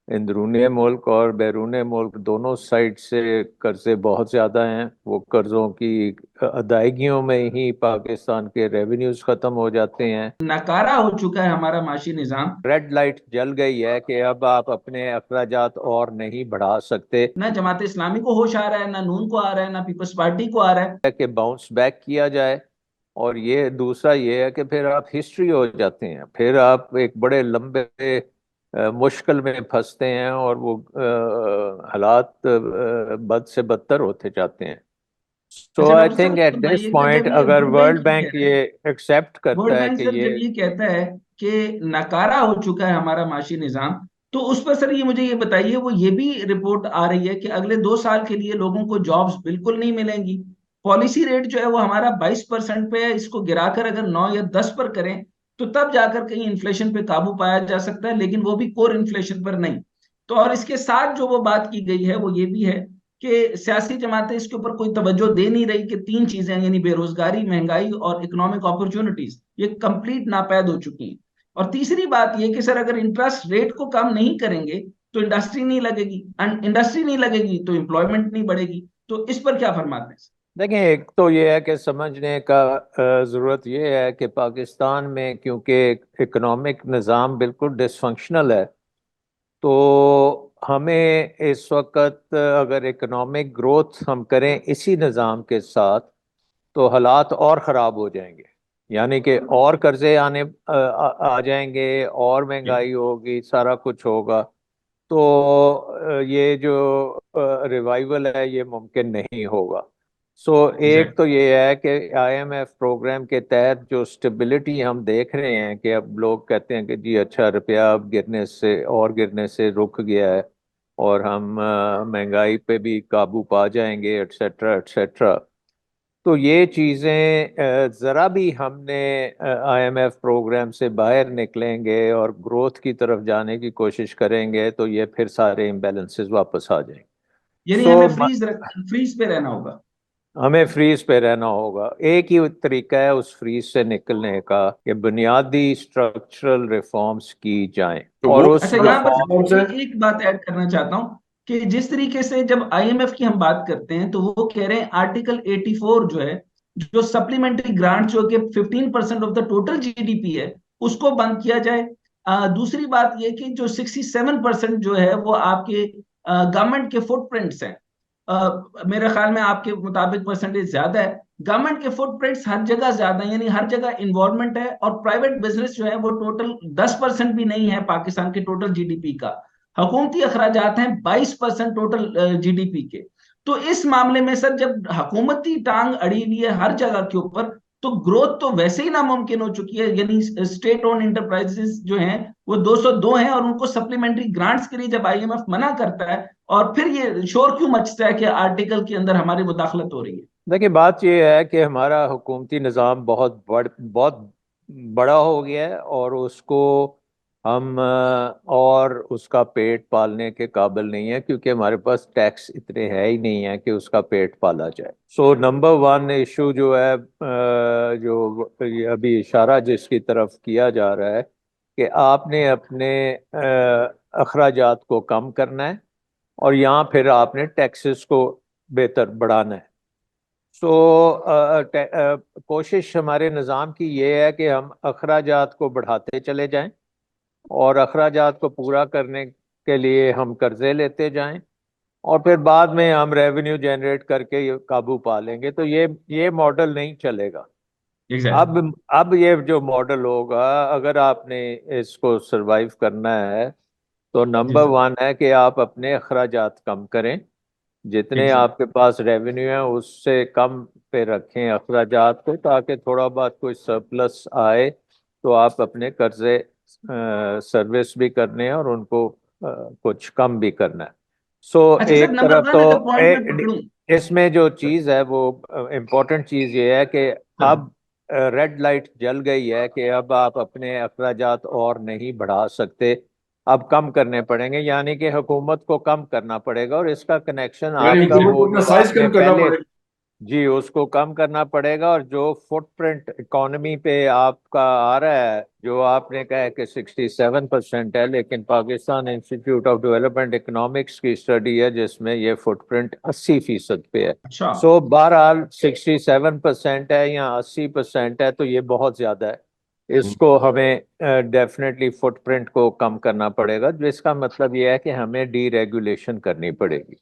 अंदरूनी मुल्क और बैरून मुल्क दोनों साइड से कर्जे बहुत ज़्यादा हैं। वो कर्ज़ों की अदायगियों में ही पाकिस्तान के रेवेन्यूज ख़त्म हो जाते हैं। नकारा हो चुका है हमारा माशी निज़ाम। रेड लाइट जल गई है कि अब आप अपने अखराजात और नहीं बढ़ा सकते, ना जमात इस्लामी को होश आ रहा है, ना नून को आ रहा है, ना पीपल्स पार्टी को आ रहा है। कि बाउंस बैक किया जाए। और ये दूसरा ये है कि फिर आप हिस्ट्री हो जाते हैं, फिर आप एक बड़े लंबे मुश्किल में फंसते हैं और वो हालात बद से बदतर होते जाते हैं। सो अच्छा आई डॉक्टर साहब थिंक ये एट दिस बताइएगा, पॉइंट जब ये अगर वर्ल्ड बैंक वर्ल्ड ये कह बैंक रहा है, ये एक्सेप्ट करता वर्ल्ड है बैंक कि सर ये जब ये कहता है कि नकारा हो चुका है हमारा माशी निजाम, तो उस पर सर ये मुझे ये बताइए, वो ये भी रिपोर्ट आ रही है कि अगले 2 साल के लिए लोगों को जॉब्स बिल्कुल नहीं मिलेंगी। पॉलिसी रेट जो है वो हमारा 22% पे है, इसको गिराकर अगर 9 या 10 पर करें तो तब जाकर कहीं इन्फ्लेशन पे काबू पाया जा सकता है, लेकिन वो भी कोर इन्फ्लेशन पर नहीं। तो और इसके साथ जो वो बात की गई है वो ये भी है कि सियासी जमातें इसके ऊपर कोई तवज्जो दे नहीं रही कि 3 चीजें यानी बेरोजगारी, महंगाई और इकोनॉमिक अपॉर्चुनिटीज ये कंप्लीट नापैद हो चुकी हैं। और तीसरी बात ये कि सर अगर इंटरेस्ट रेट को कम नहीं करेंगे तो इंडस्ट्री नहीं लगेगी, एंड इंडस्ट्री नहीं लगेगी तो एम्प्लॉयमेंट नहीं बढ़ेगी। तो इस पर क्या फरमाते हैं? देखें, एक तो ये है कि समझने का ज़रूरत ये है कि पाकिस्तान में क्योंकि इकोनॉमिक निज़ाम बिल्कुल डिसफंक्शनल है, तो हमें इस वक्त अगर इकोनॉमिक ग्रोथ हम करें इसी निज़ाम के साथ तो हालात और ख़राब हो जाएंगे। यानी कि और कर्जे आ जाएंगे और महंगाई होगी, सारा कुछ होगा। तो ये जो रिवाइवल है ये मुमकिन नहीं होगा। सो एक एग्जैक्ट। तो ये है कि आईएमएफ प्रोग्राम के तहत जो स्टेबिलिटी हम देख रहे हैं कि अब लोग कहते हैं कि जी अच्छा, रुपया अब गिरने से रुक गया है और हम महंगाई पे भी काबू पा जाएंगे, एटसेट्रा एटसेट्रा। तो ये चीज़ें ज़रा भी हमने आईएमएफ प्रोग्राम से बाहर निकलेंगे और ग्रोथ की तरफ जाने की कोशिश करेंगे तो ये फिर सारे इम्बैलेंसेस वापस आ जाएंगे। यानी सो हमें फ्रीज पे रहना होगा। हमें फ्रीज पे रहना होगा। एक ही तरीका है उस फ्रीज से निकलने का कि बुनियादी स्ट्रक्चरल रिफॉर्म्स की जाएं तो और वो उस अच्छा यहाँ पर रिफॉर्म। कौन से? एक बात ऐड करना चाहता हूँ कि जिस तरीके से जब आईएमएफ की हम बात करते हैं तो वो कह रहे हैं आर्टिकल 84 जो है, जो सप्लीमेंट्री ग्रांट जो कि 15% ऑफ द टोटल जीडीपी है, उसको बंद किया जाए। दूसरी बात ये कि जो 67% जो है वो आपके गवर्नमेंट के फुटप्रिंट्स हैं। मेरे ख्याल में आपके मुताबिक परसेंटेज ज्यादा है। गवर्नमेंट के फुटप्रिंट्स हर जगह ज्यादा है, यानी हर जगह इन्वॉल्वमेंट है, और प्राइवेट बिजनेस जो है वो टोटल 10% भी नहीं है पाकिस्तान के टोटल जीडीपी का। हुकूमती अखराजात हैं 22% टोटल जीडीपी के। तो इस मामले में सर जब हुकूमती टांग अड़ी हुई है हर जगह के ऊपर, तो ग्रोथ तो वैसे ही नामुमकिन हो चुकी है। यानी स्टेट ओन इंटरप्राइजेस जो हैं वो 202 हैं, और उनको सप्लीमेंट्री ग्रांट्स के लिए जब आईएमएफ मना करता है, और फिर ये शोर क्यों मचता है कि आर्टिकल के अंदर हमारी मुदाखलत हो रही है? देखिए, बात यह है कि हमारा हुकूमती निज़ाम बहुत बड़ा हो गया है और उसको हम और उसका पेट पालने के काबिल नहीं है, क्योंकि हमारे पास टैक्स इतने है ही नहीं है कि उसका पेट पाला जाए। सो नंबर वन इशू जो है, जो ये अभी इशारा जिसकी तरफ किया जा रहा है कि आपने अपने अखराजात को कम करना है और यहाँ फिर आपने टैक्सेस को बेहतर बढ़ाना है। सो कोशिश हमारे निज़ाम की ये है कि हम अखराजात को बढ़ाते चले जाएं और अखराजात को पूरा करने के लिए हम कर्जे लेते जाएं और फिर बाद में हम रेवेन्यू जनरेट करके ये काबू पा लेंगे। तो ये मॉडल नहीं चलेगा। एग्जैक्टली। अब ये जो मॉडल होगा, अगर आपने इसको सरवाइव करना है तो जी नंबर सर। वन है कि आप अपने अखराजात कम करें। जितने ठीक सर। आपके पास रेवेन्यू है उससे कम पे रखें अखराजात को, ताकि थोड़ा बहुत कोई सरप्लस आए तो आप अपने कर्जे सर्विस भी करने हैं और उनको कुछ कम भी करना है। सो अच्छा सर, एक नंबर तरफ वन अगर तो पॉइंट में पकड़ूं। इसमें जो चीज़ है वो इम्पोर्टेंट चीज़ ये है कि सर। अब रेड लाइट जल गई है कि अब आप अपने अखराजात और नहीं बढ़ा सकते, अब कम करने पड़ेंगे। यानी कि हुकूमत को कम करना पड़ेगा और इसका कनेक्शन यानी आपका हुकूमत को वो अपना जो साइज आपने कम करना पहले पड़ेगा। जी, उसको कम करना पड़ेगा। और जो फुटप्रिंट इकोनॉमी पे आपका आ रहा है, जो आपने कहा है कि 67% है, लेकिन Pakistan institute of development economics की स्टडी है जिसमें ये फुटप्रिंट 80% पे है। अच्छा। सो बहरहाल 67% है या 80% है, तो ये बहुत ज्यादा है। इसको हमें डेफिनेटली फुटप्रिंट को कम करना पड़ेगा, जिसका मतलब ये है कि हमें डीरेगुलेशन करनी पड़ेगी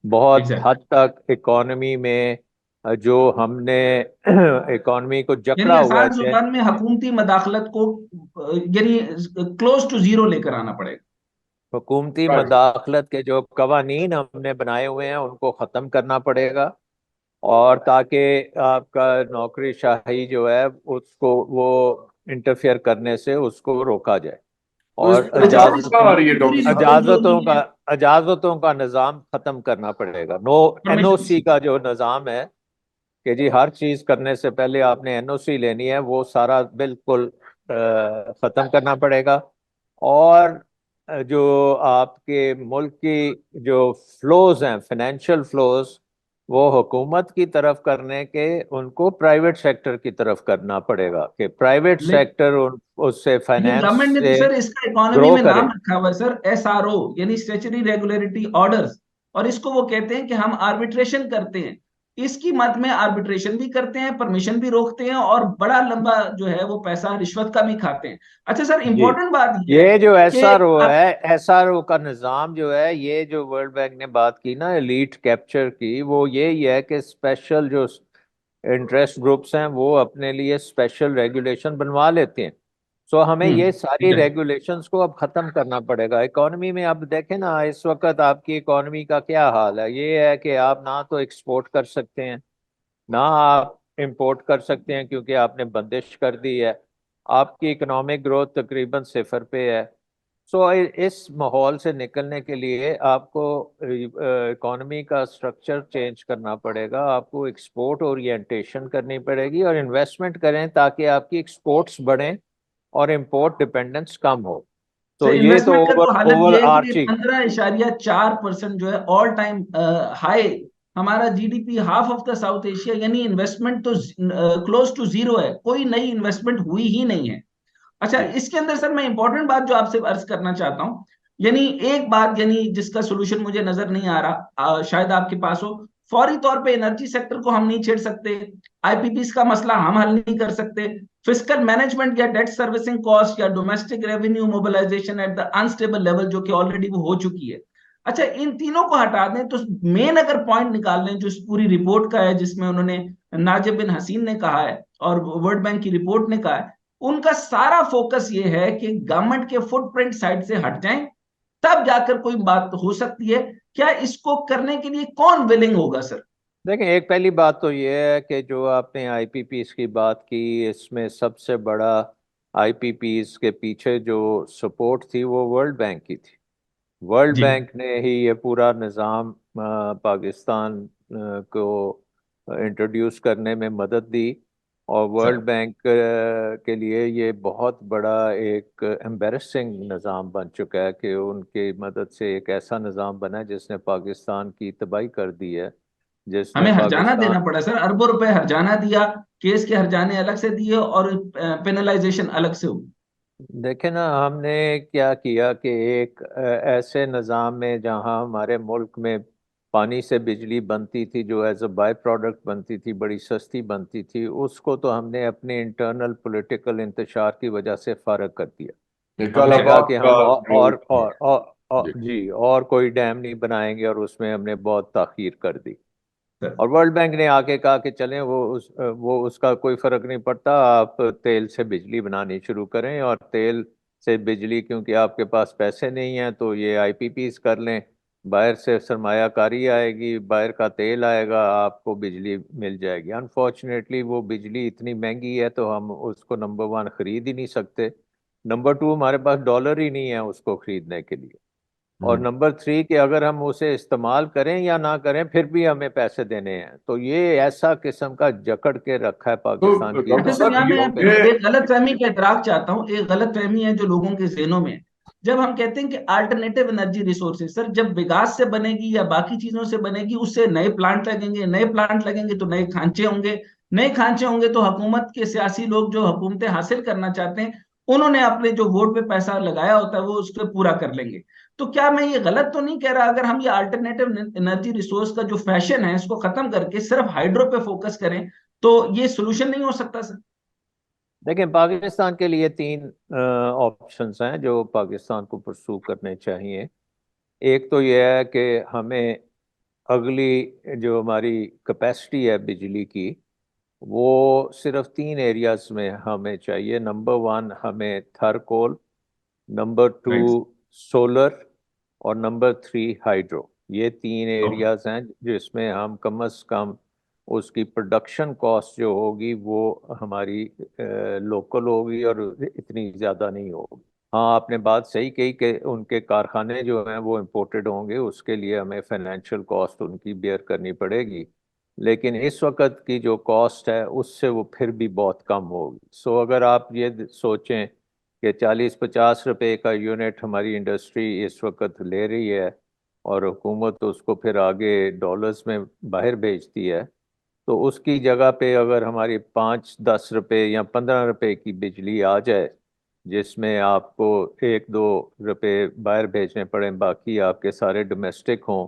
बहुत एग्जैक्ट। हद तक इकोनॉमी में। जो हमने इकोनॉमी को यानी जकड़ा हुआ आसान है, जुबान में हुकूमती मदाखलत को यानी क्लोज टू जीरो लेकर आना पड़ेगा। हुकूमती मदाखलत के जो कवानीन हमने बनाए हुए हैं उनको ख़त्म करना पड़ेगा। और ताकि आपका नौकरीशाही जो है उसको वो इंटरफेयर करने से उसको रोका जाए। तो इस और पे अच्छा सर, रिपोर्ट कब इसकी आ रही है पूरी डॉक्टर साहब? रिपोर्ट जो अजाजतों हुई का है, अजाजतों का निज़ाम ख़त्म करना पड़ेगा। No permission. एनओसी का जो निज़ाम है कि जी हर चीज़ करने से पहले आपने एनओसी लेनी है, वो सारा बिल्कुल ख़त्म करना पड़ेगा। और जो आपके मुल्क की जो फ्लोज हैं, फाइनेंशियल फ्लोज, वो हुकूमत की तरफ करने के उनको प्राइवेट सेक्टर की तरफ करना पड़ेगा कि प्राइवेट सेक्टर उससे लेकिन फाइनेंस गवर्नमेंट ने तो से सर इसका इकोनॉमी ग्रो में नाम करे। रखा हुआ है सर, एसआरओ, यानी स्टेचुरी रेगुलेटरी ऑर्डर्स। और इसको वो कहते हैं कि हम आर्बिट्रेशन करते हैं। इसकी मद में आर्बिट्रेशन भी करते हैं, परमिशन भी रोकते हैं, और बड़ा लंबा जो है वो पैसा रिश्वत का भी खाते हैं। अच्छा सर, जी, इंपॉर्टेंट बात यह है ये जो कि एसआरओ आप। है, एसआरओ का निज़ाम जो है, ये जो वर्ल्ड बैंक ने बात की ना एलीट कैप्चर की, वो यही है कि स्पेशल जो इंटरेस्ट ग्रुप्स हैं वो अपने लिए स्पेशल रेगुलेशन बनवा लेते हैं। सो हमें ये ठीक सारी है। रेगुलेशंस को अब खत्म करना पड़ेगा इकोनॉमी में। अब देखें ना, इस वक्त आपकी इकोनॉमी का क्या हाल है। ये है कि आप ना तो एक्सपोर्ट कर सकते हैं, ना आप इंपोर्ट कर सकते हैं, क्योंकि आपने बंदिश कर दी है। आपकी इकोनॉमिक ग्रोथ तकरीबन सिफर पे है। सो इस माहौल से निकलने के लिए आपको इकोनॉमी का स्ट्रक्चर चेंज करना पड़ेगा। आपको एक्सपोर्ट ओरिएंटेशन करनी पड़ेगी और इन्वेस्टमेंट करें ताकि आपकी एक्सपोर्ट्स बढ़ें और इंपोर्ट डिपेंडेंस कम हो। सर तो ये तो इन्वेस्टमेंट का तो हालत ओवर यह है कि आर्चिंग। 15.4% जो है ऑल टाइम हाई। हमारा GDP half of the south Asia, यानी इन्वेस्टमेंट तो क्लोज टू जीरो है, कोई नई इन्वेस्टमेंट हुई ही नहीं है। अच्छा, जी इसके अंदर सर मैं इंपॉर्टेंट बात जो आपसे अर्ज करना चाहता हूं, यानी एक बात यानी जिसका सोल्यूशन मुझे नजर नहीं आ रहा, शायद आपके पास हो। फौरी तौर पे एनर्जी सेक्टर को हम नहीं छेड़ सकते, आईपीपीस का मसला हम हल नहीं कर सकते, फिस्कल मैनेजमेंट या डेट सर्विसिंग कॉस्ट या domestic revenue mobilisation at the unstable level जो कि ऑलरेडी वो हो चुकी है। अच्छा, इन तीनों को हटा दें तो मेन अगर पॉइंट निकाल लें जो इस पूरी रिपोर्ट का है, जिसमें उन्होंने नाजिब बिन हसीन ने कहा है और वर्ल्ड बैंक की रिपोर्ट ने कहा है, उनका सारा फोकस ये है कि गवर्नमेंट के फुटप्रिंट साइड से हट जाएं, तब जाकर कोई बात हो सकती है। क्या इसको करने के लिए कौन विलिंग होगा सर? देखें, एक पहली बात तो ये है कि जो आपने आईपीपीस की बात की, इसमें सबसे बड़ा आईपीपीस के पीछे जो सपोर्ट थी वो वर्ल्ड बैंक की थी। वर्ल्ड जी। बैंक ने ही ये पूरा निज़ाम पाकिस्तान को इंट्रोड्यूस करने में मदद दी। और वर्ल्ड सर बैंक के लिए ये बहुत बड़ा एक एम्बेरसिंग निज़ाम बन चुका है कि उनकी मदद से एक ऐसा निज़ाम बना है जिसने पाकिस्तान की तबाही कर दी है, जिसने हमें हर्जाना पाकिस्तान। देना पड़ा सर, अरबों रुपए हर्जाना दिया, केस के हर्जाने अलग से दिए और पेनलाइजेशन अलग से हुई। देखे ना, हमने क्या किया कि एक ऐसे निज़ाम में जहां हमारे मुल्क में पानी से बिजली बनती थी, जो एज अ बाय प्रोडक्ट बनती थी, बड़ी सस्ती बनती थी, उसको तो हमने अपने इंटरनल पॉलिटिकल इंतशार की वजह से फारग कर दिया। ये हमने कहा कालाबाग कि का हम जो जी। जी और कोई डैम नहीं बनाएंगे, और उसमें हमने बहुत ताखीर कर दी। सर और वर्ल्ड बैंक ने आके कहा कि चलें, वो उसका कोई फर्क नहीं पड़ता, आप तेल से बिजली बनानी शुरू करें। और तेल से बिजली, क्योंकि आपके पास पैसे नहीं हैं, तो ये आईपीपीस कर लें। बाहर से सरमायाकारी आएगी, बाहर का तेल आएगा, आपको बिजली मिल जाएगी। अनफॉर्चुनेटली वो बिजली इतनी महंगी है तो हम उसको नंबर वन खरीद ही नहीं सकते। नंबर टू, हमारे पास डॉलर ही नहीं है उसको खरीदने के लिए। और हम्म। नंबर थ्री, कि अगर हम उसे इस्तेमाल करें या ना करें फिर भी हमें पैसे देने हैं। तो ये ऐसा किस्म का जकड़ के रखा है पाकिस्तान तो की डॉक्टर अच्छा सर, इकोनॉमी साहब यहाँ मैं को कि ये एक गलत फहमी का इतराक चाहता हूँ। एक गलत फहमी है जो लोगों के जहनों में है जब हम कहते हैं कि अल्टरनेटिव एनर्जी रिसोर्सेज, सर जब विकास से बनेगी या बाकी चीजों से बनेगी, उससे नए प्लांट लगेंगे, नए प्लांट लगेंगे तो नए खांचे होंगे, नए खांचे होंगे तो हुकूमत के सियासी लोग जो हुकूमतें हासिल करना चाहते हैं, उन्होंने अपने जो वोट पे पैसा लगाया होता है वो उसको पूरा कर लेंगे। तो क्या मैं ये गलत तो नहीं कह रहा अगर हम ये अल्टरनेटिव एनर्जी रिसोर्स का जो फैशन है इसको खत्म करके सिर्फ हाइड्रो पे फोकस करें, तो ये सोल्यूशन नहीं हो सकता सर? देखिए, पाकिस्तान के लिए तीन ऑप्शंस हैं जो पाकिस्तान को परसू करने चाहिए। एक तो यह है कि हमें अगली जो हमारी कैपेसिटी है बिजली की, वो सिर्फ तीन एरियाज में हमें चाहिए। नंबर वन, हमें थर्कोल, नंबर टू राइट। सोलर, और नंबर थ्री हाइड्रो। ये तीन ओके। एरियाज हैं जिसमें हम कम से कम उसकी प्रोडक्शन कॉस्ट जो होगी वो हमारी लोकल होगी और इतनी ज़्यादा नहीं होगी। हाँ, आपने बात सही कही कि उनके कारखाने जो हैं वो इम्पोर्टेड होंगे, उसके लिए हमें फाइनेंशियल कॉस्ट उनकी बेयर करनी पड़ेगी। लेकिन इस वक्त की जो कॉस्ट है उससे वो फिर भी बहुत कम होगी। सो अगर आप ये सोचें कि 40-50 रुपए का यूनिट हमारी इंडस्ट्री इस वक्त ले रही है और हुकूमत उसको फिर आगे डॉलर्स में बाहर भेजती है, तो उसकी जगह पे अगर हमारी 5-10 रुपए या 15 रुपए की बिजली आ जाए, जिसमें आपको 1-2 रुपए बाहर भेजने पड़े, बाकी आपके सारे डोमेस्टिक हों,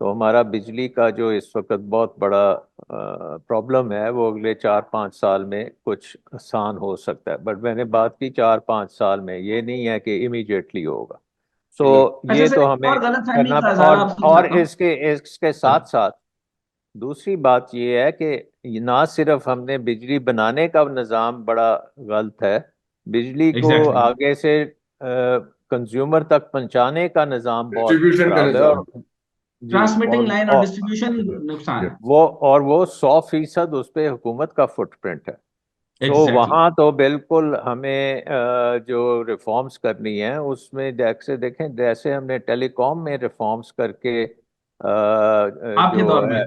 तो हमारा बिजली का जो इस वक्त बहुत बड़ा प्रॉब्लम है वो अगले 4-5 साल में कुछ आसान हो सकता है। बट मैंने बात की 4-5 साल में, ये नहीं है कि इमीडिएटली होगा। सो अच्छा ये सर, तो एक हमें और गलत फहमी करना। का इजाला आपसे और चाहता हूँ। इसके इसके साथ हाँ। साथ दूसरी बात ये है कि ना सिर्फ हमने बिजली बनाने का निज़ाम बड़ा गलत है, बिजली को एग्जैक्टली। आगे से कंज्यूमर तक पहुंचाने का निज़ाम बहुत डिस्ट्रीब्यूशन का खराब है। निजाम। और जी, ट्रांसमिटिंग लाइन और डिस्ट्रीब्यूशन नुकसान है। वो 100% उस पे हुकूमत का फुटप्रिंट है। So exactly. वहाँ तो बिल्कुल हमें जो रिफॉर्म्स करनी है उसमें जैसे देखें, जैसे हमने टेलीकॉम में रिफॉर्म्स करके आपके जो दौर में। है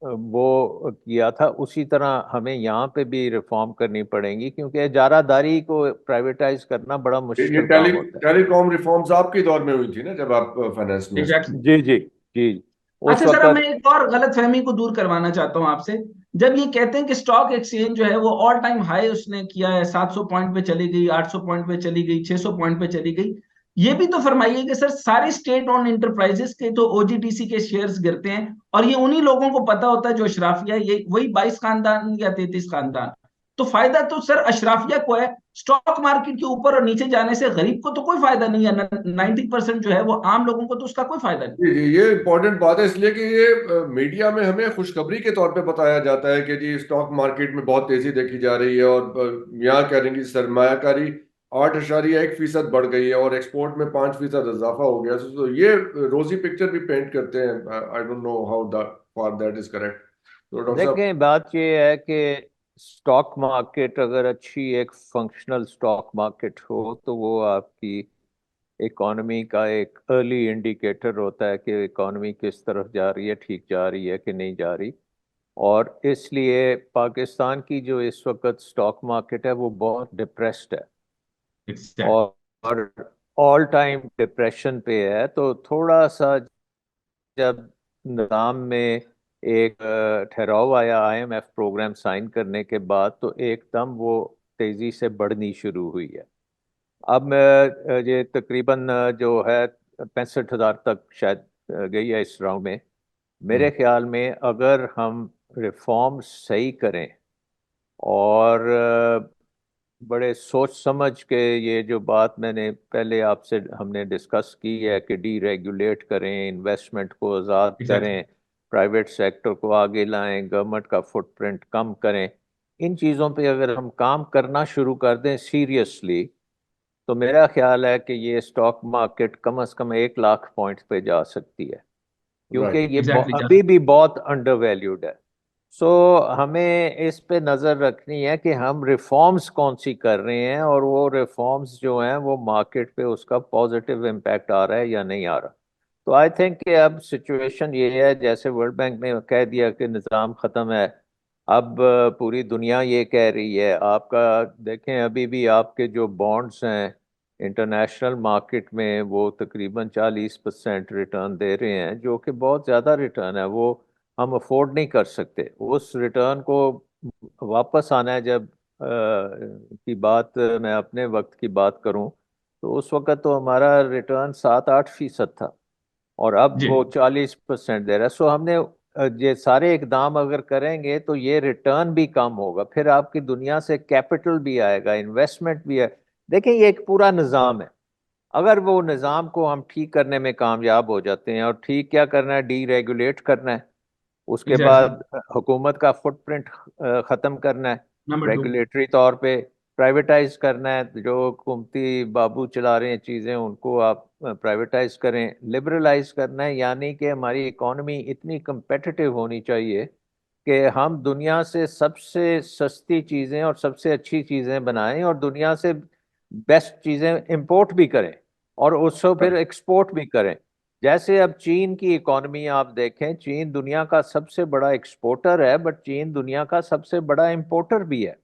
वो किया था, उसी तरह हमें यहाँ पे भी रिफॉर्म करनी पड़ेंगी, क्योंकि इजारादारी को प्राइवेटाइज करना बड़ा ये मुश्किल काम होता है। टेलीकॉम रिफॉर्म्स आपके दौर में हुई थी ना, जब आप फाइनेंस मिनिस्टर। एग्जैक्टली। जी जी जी। उस अच्छा सर, अब मैं वक्त एक और गलत फहमी को दूर करवाना चाहता हूं आपसे। जब ये कहते हैं कि स्टॉक एक्सचेंज जो है वो ऑल टाइम हाई उसने किया है, 700 पॉइंट पे चली गई, 800 पॉइंट पे चली गई, 600 पॉइंट पे चली गई, ये भी तो फरमाइए कि सर सारे स्टेट ओन इंटरप्राइजेस के तो ओजीटीसी के शेयर्स गिरते हैं, और ये उन्हीं लोगों को पता होता है जो अशराफिया, ये वही 22 खानदान या 33 खानदान। तो फायदा तो सर अशराफिया को है। स्टॉक मार्केट के ऊपर और नीचे जाने से गरीब को तो कोई फायदा नहीं है, 90% जो है वो आम लोगों को तो उसका कोई फायदा नहीं। जी जी, ये इंपॉर्टेंट बात है, इसलिए कि ये मीडिया में हमें खुशखबरी के तौर पे बताया जाता है कि जी स्टॉक मार्केट में बहुत तेजी देखी जा रही है, और यहाँ कह रहे हैं कि सरमायाकारी 8.1% बढ़ गई है और एक्सपोर्ट में 5% इजाफा हो गया। तो ये रोजी पिक्चर भी पेंट करते हैं। I don't know how that for that is correct. तो डॉक्टर साहब। देखें, बात यह है कि स्टॉक मार्केट अगर अच्छी एक फंक्शनल स्टॉक मार्केट हो तो वो आपकी इकॉनमी का एक अर्ली इंडिकेटर होता है कि इकॉनमी किस तरफ जा रही है, ठीक जा रही है कि नहीं जा रही। और इसलिए पाकिस्तान की जो इस वक्त स्टॉक मार्केट है वो बहुत डिप्रेस्ड है, एग्जैक्ट। और ऑल टाइम डिप्रेशन पे है। तो थोड़ा सा जब निज़ाम में एक ठहराव आया आईएमएफ प्रोग्राम साइन करने के बाद, तो एकदम वो तेजी से बढ़नी शुरू हुई है। अब ये तकरीबन जो है 65,000 तक शायद गई है इस राउंड में। मेरे ख्याल में अगर हम रिफॉर्म सही करें और बड़े सोच समझ के, ये जो बात मैंने पहले आपसे हमने डिस्कस की है कि डीरेगुलेट करें, इन्वेस्टमेंट को आज़ाद एग्जैक्टली। करें, प्राइवेट सेक्टर को आगे लाएं, गवर्नमेंट का फुटप्रिंट कम करें, इन चीज़ों पे अगर हम काम करना शुरू कर दें सीरियसली, तो मेरा ख्याल है कि ये स्टॉक मार्केट कम से कम 1 लाख पॉइंट पे जा सकती है, क्योंकि राइट। ये एग्जैक्टली जा अभी सकते। भी बहुत अंडर वैल्यूड है। सो हमें इस पे नज़र रखनी है कि हम रिफॉर्म्स कौन सी कर रहे हैं, और वो रिफॉर्म्स जो हैं वो मार्केट पे उसका पॉजिटिव इम्पैक्ट आ रहा है या नहीं आ रहा। तो आई थिंक कि अब सिचुएशन ये है, जैसे वर्ल्ड बैंक ने कह दिया कि निज़ाम ख़त्म है, अब पूरी दुनिया ये कह रही है। आपका देखें, अभी भी आपके जो बॉन्ड्स हैं इंटरनेशनल मार्केट में वो तकरीबन 40% रिटर्न दे रहे हैं, जो कि बहुत ज़्यादा रिटर्न है। वो हम अफोर्ड नहीं कर सकते। उस रिटर्न को वापस आना है। जब की बात, मैं अपने वक्त की बात करूं, तो उस वक्त तो हमारा रिटर्न 7-8% था, और अब जी वो 40% दे रहा है। सो हमने ये सारे इकदाम अगर करेंगे तो ये रिटर्न भी कम होगा, फिर आपकी दुनिया से कैपिटल भी आएगा, इन्वेस्टमेंट भी है। देखिए, ये एक पूरा निज़ाम है। अगर वो निज़ाम को हम ठीक करने में कामयाब हो जाते हैं, और ठीक क्या करना है, डी रेगुलेट करना है, उसके एग्जैक्टली। बाद हुकूमत का फुटप्रिंट ख़त्म करना है, नंबर टू। रेगुलेटरी तौर पे प्राइवेटाइज करना है। जो हुकूमती बाबू चला रहे हैं चीज़ें, उनको आप प्राइवेटाइज करें, लिबरलाइज करना है। यानी कि हमारी इकॉनमी इतनी competitive होनी चाहिए कि हम दुनिया से सबसे सस्ती चीज़ें और सबसे अच्छी चीज़ें बनाएं, और दुनिया से बेस्ट चीज़ें इंपोर्ट भी करें, और उसको फिर एक्सपोर्ट भी करें। जैसे अब चीन की इकॉनमी आप देखें, चीन दुनिया का सबसे बड़ा एक्सपोर्टर है, बट चीन दुनिया का सबसे बड़ा इंपोर्टर भी है।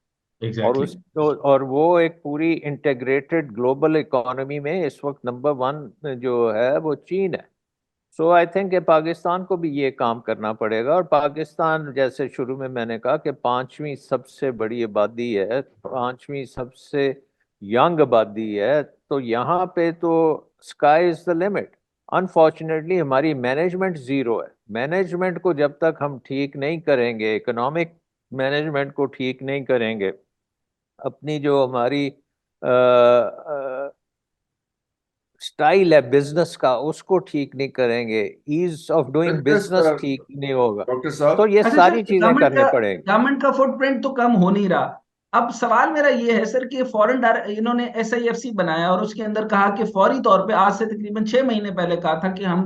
और एग्जैक्टली। और वो एक पूरी इंटीग्रेटेड ग्लोबल इकोनॉमी में इस वक्त नंबर 1 जो है वो चीन है। सो आई थिंक कि पाकिस्तान को भी ये काम करना पड़ेगा। और पाकिस्तान, जैसे शुरू में मैंने कहा कि 5वीं सबसे बड़ी आबादी है, 5वीं सबसे यंग आबादी है, तो यहाँ पे तो sky is the limit. Unfortunately हमारी मैनेजमेंट ज़ीरो है। मैनेजमेंट को जब तक हम ठीक नहीं करेंगे, इकोनॉमिक मैनेजमेंट को ठीक नहीं करेंगे, अपनी जो हमारी स्टाइल है बिजनेस का, उसको ठीक नहीं करेंगे, ईज ऑफ डूइंग बिजनेस ठीक नहीं होगा, डॉक्टर तो साहब। ये अच्छा सर, सारी चीजें करनी पड़ेंगी। गवर्नमेंट का फुटप्रिंट तो कम हो नहीं रहा। अब सवाल मेरा ये है सर कि फॉरेन इन्होंने एसआईएफसी बनाया और उसके अंदर कहा कि फौरी तौर पे आज से तकरीबन 6 महीने पहले कहा था कि हम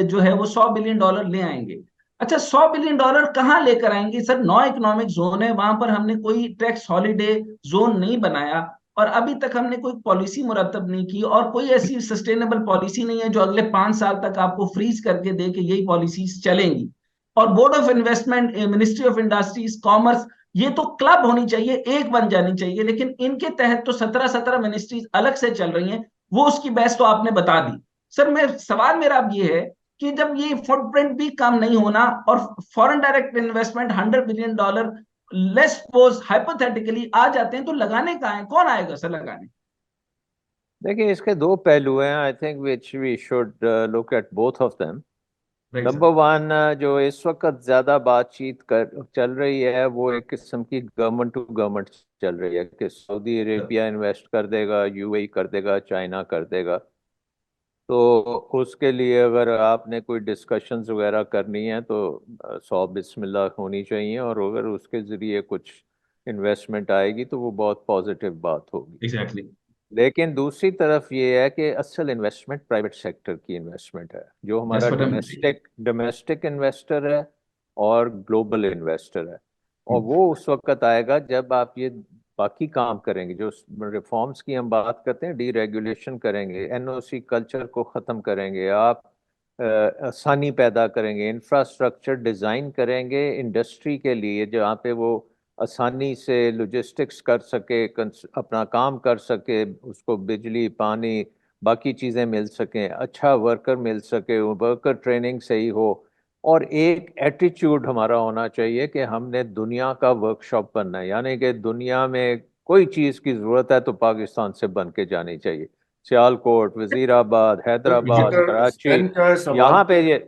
जो है वो $100 बिलियन ले आएंगे। अच्छा, $100 बिलियन कहाँ लेकर आएंगे सर? 9 इकोनॉमिक जोन है, वहां पर हमने कोई टैक्स हॉलीडे जोन नहीं बनाया, और अभी तक हमने कोई पॉलिसी मुरतब नहीं की, और कोई ऐसी सस्टेनेबल पॉलिसी नहीं है जो अगले 5 साल तक आपको फ्रीज करके दे कि यही पॉलिसीज चलेंगी। और board of investment, ministry of industries, commerce, ये तो क्लब होनी चाहिए, एक बन जानी चाहिए, लेकिन इनके तहत तो 17-17 मिनिस्ट्रीज अलग से चल रही हैं। वो उसकी बहस तो आपने बता दी। सर, मैं सवाल मेरा अब ये है कि जब ये फुटप्रिंट भी कम नहीं होना और foreign direct investment $100 billion less suppose hypothetically आ जाते हैं, तो लगाने कहाँ है? कौन आएगा सर लगाने? देखिए, इसके दो पहलू हैं, I think which we should look at both of them. Right number sir. 1, जो इस वक्त ज्यादा बातचीत कर चल रही है, वो एक किस्म की गवर्नमेंट टू गवर्नमेंट चल रही है, कि सऊदी अरेबिया इन्वेस्ट कर देगा, यूएई कर देगा, चाइना कर देगा। तो उसके लिए अगर आपने कोई डिस्कशंस वगैरह करनी है, तो 100 बिस्मिल्लाह होनी चाहिए, और अगर उसके ज़रिए कुछ इन्वेस्टमेंट आएगी तो वो बहुत पॉजिटिव बात होगी। एग्जैक्टली। लेकिन दूसरी तरफ ये है कि असल इन्वेस्टमेंट प्राइवेट सेक्टर की इन्वेस्टमेंट है, जो हमारा that's what I am domestic domestic investor है और ग्लोबल इन्वेस्टर है। और वो उस वक्त आएगा जब आप ये बाकी काम करेंगे, जो रिफॉर्म्स की हम बात करते हैं, डी रेगुलेशन करेंगे, एनओसी कल्चर को ख़त्म करेंगे, आप आसानी पैदा करेंगे, इंफ्रास्ट्रक्चर डिज़ाइन करेंगे इंडस्ट्री के लिए, जहाँ पे वो आसानी से लॉजिस्टिक्स कर सके, अपना काम कर सके, उसको बिजली, पानी, बाकी चीज़ें मिल सकें, अच्छा वर्कर मिल सके, वर्कर ट्रेनिंग सही हो। और एक एटीट्यूड हमारा होना चाहिए कि हमने दुनिया का वर्कशॉप बनना है, यानी कि दुनिया में कोई चीज़ की ज़रूरत है तो पाकिस्तान से बन के जानी चाहिए। सियालकोट, वजीराबाद, हैदराबाद, डॉक्टर कराची, स्टैन का सवाल यहाँ पे ये।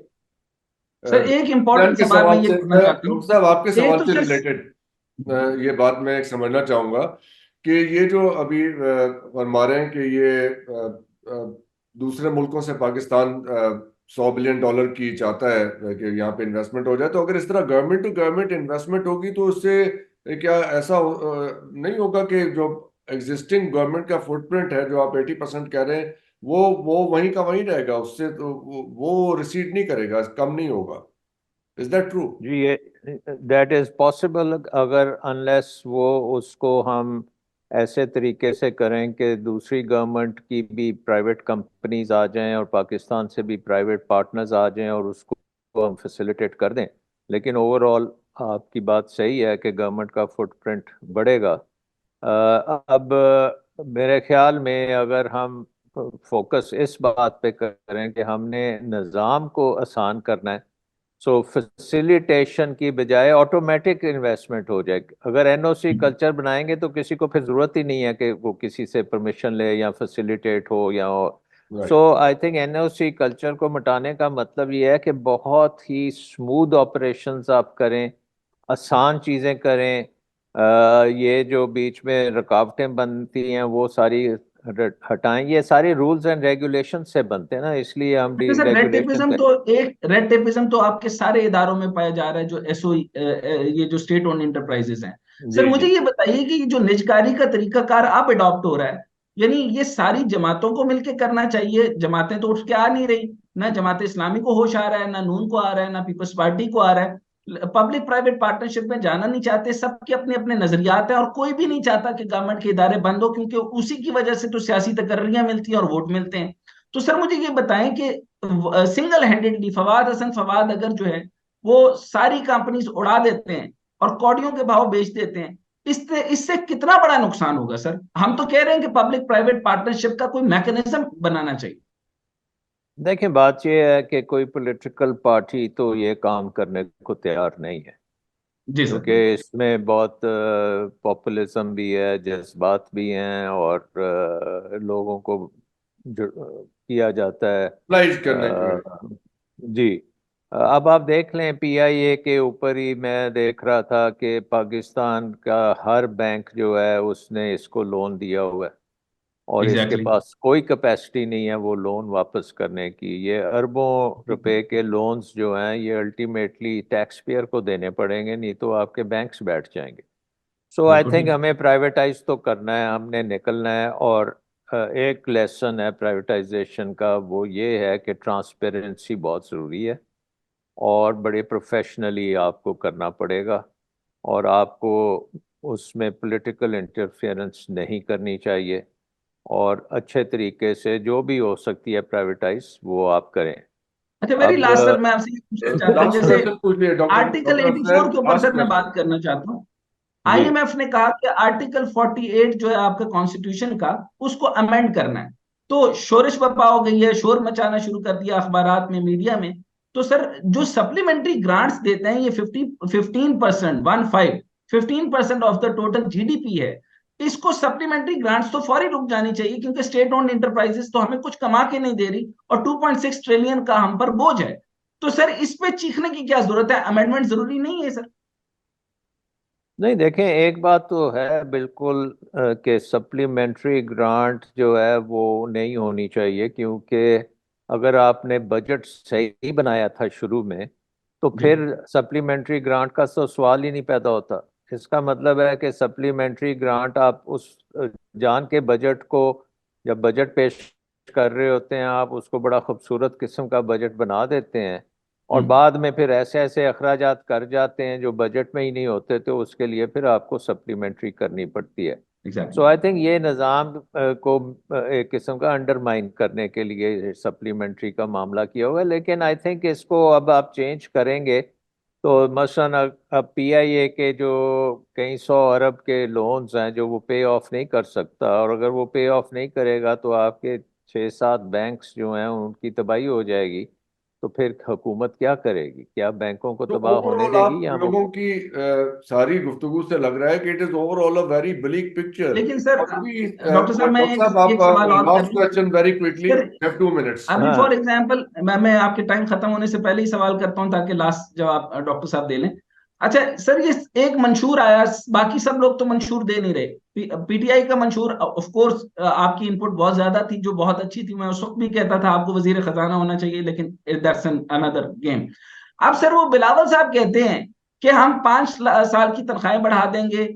सर, एक स्टैन इंपॉर्टेंट के सवाल मैं सवाल ये से करना मैं चाहता डॉक्टर हूँ। साहब आपके एक सवाल तो से सर, रिलेटेड ये बात मैं एक समझना चाहूंगा कि ये जो अभी फरमा रहे हैं कि ये दूसरे मुल्कों से पाकिस्तान $100 बिलियन की चाहता है कि यहाँ पे इन्वेस्टमेंट हो जाए, तो अगर इस तरह गवर्नमेंट टू गवर्नमेंट इन्वेस्टमेंट होगी तो उससे क्या ऐसा नहीं होगा कि जो एग्जिस्टिंग गवर्नमेंट का फुटप्रिंट है, जो आप 80% कह रहे हैं, वो वहीं का वहीं रहेगा, उससे तो वो रिसीड नहीं करेगा, कम नहीं होगा? Is that true? जी, ये दैट इज पॉसिबल, अगर अनलेस वो उसको हम ऐसे तरीके से करें कि दूसरी गवर्नमेंट की भी प्राइवेट कंपनीज आ जाएं और पाकिस्तान से भी प्राइवेट पार्टनर्स आ जाएं और उसको हम फैसिलिटेट कर दें। लेकिन ओवरऑल आपकी बात सही है कि गवर्नमेंट का फुटप्रिंट बढ़ेगा। अब मेरे ख्याल में अगर हम फोकस इस बात पे करें कि हमने निज़ाम को आसान करना है, सो फैसिलिटेशन की बजाय ऑटोमेटिक इन्वेस्टमेंट हो जाए। अगर एनओसी कल्चर बनाएंगे तो किसी को फिर जरूरत ही नहीं है कि वो किसी से परमिशन ले या फैसिलिटेट हो या so right. I think NOC culture को मिटाने का मतलब ये है कि बहुत ही स्मूथ ऑपरेशंस आप करें, आसान चीज़ें करें। ये जो बीच में रुकावटें बनती हैं वो सारी हटाएं। ये सारे रूल्स एंड रेगुलेशन से बनते हैं ना, इसलिए हम अच्छा सर, रेड डीरेगुलेशन टेपिज्म पे। तो एक रेड टेपिज्म तो आपके सारे इदारों में पाया जा रहा है, जो एसओ ये जो स्टेट ओन्ड इंटरप्राइजेस हैं। सर जी मुझे जी। ये बताइए कि जो निजकारी का तरीकाकार अब अडॉप्ट हो रहा है, यानी ये सारी जमातों को मिलकर करना चाहिए। जमातें तो उठ के आ नहीं रही, ना जमात इस्लामी को होश आ रहा है, ना नून को आ रहा है, ना पीपल्स पार्टी को आ रहा है। पब्लिक प्राइवेट पार्टनरशिप में जाना नहीं चाहते, सबके अपने अपने नजरियात हैं, और कोई भी नहीं चाहता कि गवर्नमेंट के इदारे बंद हो, क्योंकि उसी की वजह से तो सियासी तकर्रियां मिलती हैं और वोट मिलते हैं। तो सर मुझे ये बताएं कि सिंगल हैंडेडली फवाद हसन फवाद अगर जो है वो सारी कंपनीज उड़ा देते हैं और कौड़ियों के भाव बेच देते हैं, इससे इससे कितना बड़ा नुकसान होगा सर? हम तो कह रहे हैं कि पब्लिक प्राइवेट पार्टनरशिप का कोई मैकेनिज्म बनाना चाहिए। देखिए, बात यह है कि कोई पॉलिटिकल पार्टी तो ये काम करने को तैयार नहीं है, जी सर। क्योंकि इसमें बहुत पॉपुलिज्म भी है, जज्बात भी हैं, और लोगों को किया जाता है। अप्लाइज करने के। जी। अब आप देख लें, पीआईए के ऊपर ही मैं देख रहा था कि पाकिस्तान का हर बैंक जो है उसने इसको लोन दिया हुआ है, और इसके एग्जैक्टली। पास कोई कैपेसिटी नहीं है वो लोन वापस करने की। ये अरबों रुपए के लोन्स जो हैं ये अल्टीमेटली टैक्स पेयर को देने पड़ेंगे, नहीं तो आपके बैंक्स बैठ जाएंगे। सो आई बिल्कुल थिंक ठीक। हमें प्राइवेटाइज तो करना है, हमने निकलना है। और एक लेसन है प्राइवेटाइजेशन का, वो ये है कि ट्रांसपेरेंसी बहुत ज़रूरी है, और बड़े प्रोफेशनली आपको करना पड़ेगा, और आपको उसमें पॉलिटिकल इंटरफेरेंस नहीं करनी चाहिए, और अच्छे तरीके से जो भी हो सकती है प्राइवेटाइज वो आप करें। अच्छा, वेरी अब लास्ट सर, मैं आपसे ये पूछना चाहता हूँ, लास्ट जैसे क्वेश्चन पूछ लिए डॉक्टर आर्टिकल डॉक्टर 84 अफजल, के ऊपर लास्ट सर मैं क्वेश्चन। बात करना चाहता हूँ। जी। आईएमएफ ने कहा कि आर्टिकल 48 जो है आपका कॉन्स्टिट्यूशन का, उसको अमेंड करना है। तो शोरश बरपा हो गई है, शोर मचाना शुरू कर दिया अखबारात में, मीडिया में। तो सर जो सप्लीमेंट्री ग्रांट्स देते हैं, ये 15% 15% ऑफ द टोटल जीडीपी है। इसको सप्लीमेंट्री ग्रांट्स तो फौरी रुक जानी चाहिए, क्योंकि स्टेट ओन्ड इंटरप्राइजेस तो हमें कुछ कमा के नहीं दे रही, और 2.6 ट्रिलियन का हम पर बोझ है। तो सर इस पे चीखने की क्या जरूरत है? अमेंडमेंट जरूरी नहीं है सर? नहीं, देखें, एक बात तो है बिल्कुल कि सप्लीमेंट्री ग्रांट जो है वो नहीं होनी चाहिए, क्योंकि अगर आपने बजट सही बनाया था शुरू में तो जी। फिर सप्लीमेंट्री ग्रांट का तो सवाल ही नहीं पैदा होता। इसका मतलब है कि सप्लीमेंट्री ग्रांट आप उस जान के बजट को, जब बजट पेश कर रहे होते हैं आप उसको बड़ा खूबसूरत किस्म का बजट बना देते हैं, और हम्म। बाद में फिर ऐसे ऐसे अखराजात कर जाते हैं जो बजट में ही नहीं होते, तो उसके लिए फिर आपको सप्लीमेंट्री करनी पड़ती है। So exactly. आई थिंक ये निज़ाम को एक किस्म का अंडरमाइन करने के लिए सप्लीमेंट्री का मामला किया हुआ है। लेकिन आई थिंक इसको अब आप चेंज करेंगे तो मसलन अब पीआईए के जो कई सौ अरब के लोन्स हैं जो वो पे ऑफ नहीं कर सकता, और अगर वो पे ऑफ नहीं करेगा तो आपके 6-7 बैंक्स जो हैं उनकी तबाही हो जाएगी। तो फिर हुकूमत क्या करेगी? क्या बैंकों को तो तबाह होने ओवरऑल आप देगी, या वो? लोगों की सारी गुफ्तगू से लग रहा है कि it is overall a very bleak picture. लेकिन सर, और भी डॉक्टर साहब मैं डॉक्टर एक साहब आप एक सवाल और लास्ट करूं question very quickly, sir. Have 2 minutes. अभी फॉर हाँ। एग्जांपल मैं आपके टाइम खत्म होने से पहले ही सवाल करता हूं, ताकि लास्ट जवाब डॉक्टर साहब दे लें। अच्छा सर, ये एक मंशूर आया, बाकी सब लोग तो मंशूर दे नहीं रहे। पीटीआई का मंशूर, ऑफ कोर्स आपकी इनपुट बहुत ज्यादा थी, जो बहुत अच्छी थी। मैं उस वक्त भी कहता था आपको वजीर खजाना होना चाहिए, लेकिन दैट्स अनदर गेम। अब सर वो बिलावल साहब कहते हैं कि हम 5 साल की तनख्वाहें बढ़ा देंगे,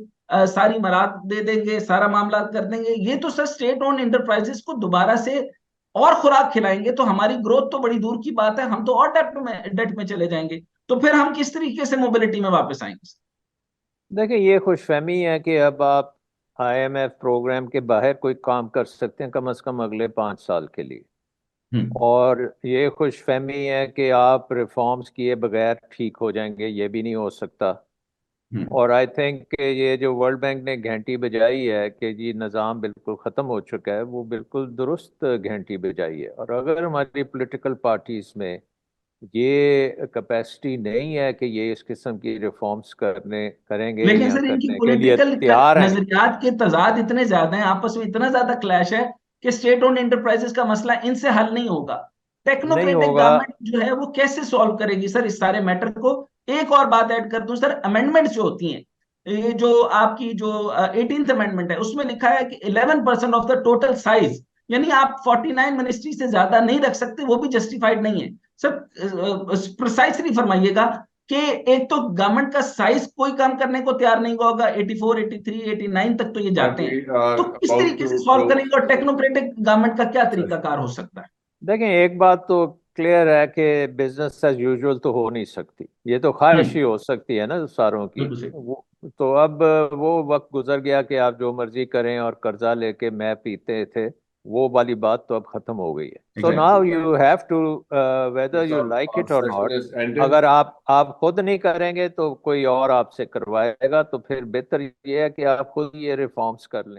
सारी मराद दे देंगे, सारा मामला कर देंगे। ये तो सर स्टेट ओन्ड इंटरप्राइजेस को दोबारा से और खुराक खिलाएंगे, तो हमारी ग्रोथ तो बड़ी दूर की बात है, हम तो और डेट में चले जाएंगे। तो फिर हम किस तरीके से मोबिलिटी में वापस आएंगे? देखिए, ये खुशफहमी है कि अब आप आईएमएफ प्रोग्राम के बाहर कोई काम कर सकते हैं कम से कम अगले 5 साल के लिए। हम्म। और ये खुशफहमी है कि आप रिफॉर्म्स किए बगैर ठीक हो जाएंगे, ये भी नहीं हो सकता। और आई थिंक ये जो वर्ल्ड बैंक ने घंटी बजाई है कि जी निज़ाम बिल्कुल ख़त्म हो चुका है, वो बिल्कुल दुरुस्त घंटी बजाई है। और अगर हमारी पॉलिटिकल पार्टीज में ये कैपेसिटी नहीं है कि ये इस किस्म की रिफॉर्म्स करेंगे लेकिन या सर इनकी करने के लिए पॉलिटिकल तैयार हैं। नजरियात के तजाद इतने ज्यादा हैं, आपस में इतना ज्यादा क्लैश है कि स्टेट ओन्ड एंटरप्राइजेस का मसला इनसे हल नहीं होगा। नहीं टेक्नोक्रेटिक होगा। गवर्नमेंट जो है वो कैसे सॉल्व करेगी सर इस सारे मैटर को? एक और बात ऐड कर दूं सर, अमेंडमेंट्स जो होती हैं, ये जो आपकी जो 18th अमेंडमेंट है उसमें लिखा है कि 11% ऑफ द टोटल साइज, यानी आप 49 मिनिस्ट्री से ज्यादा नहीं रख सकते, वो भी जस्टिफाइड नहीं है सर। प्रिसाइसली फरमाइएगा कि एक तो गवर्नमेंट का साइज कोई कम करने को तैयार नहीं होगा, 84 83 89 तक तो ये सर जाते हैं, वी तो आर किस अबाउट तरीके टू से सॉल्व क्लोज। करेंगे और टेक्नोक्रेटिक गवर्नमेंट का क्या सर तरीकाकार हो सकता है? देखें, एक बात तो क्लियर है कि बिजनेस एज यूजुअल तो हो नहीं सकती, ये तो ख्वाहिश ही हो सकती है ना सारों की। बिल्कुल सही। वो तो अब वो वक्त गुजर गया कि आप जो मर्जी करें और कर्जा लेके मैं पीते थे, वो वाली बात तो अब खत्म हो गई है। So exactly. Now you have to whether Yes, you like our it और session नॉट। is ended. अगर आप खुद नहीं करेंगे तो कोई और आपसे करवाएगा, तो फिर बेहतर ये है कि आप खुद ये रिफॉर्म्स कर लें।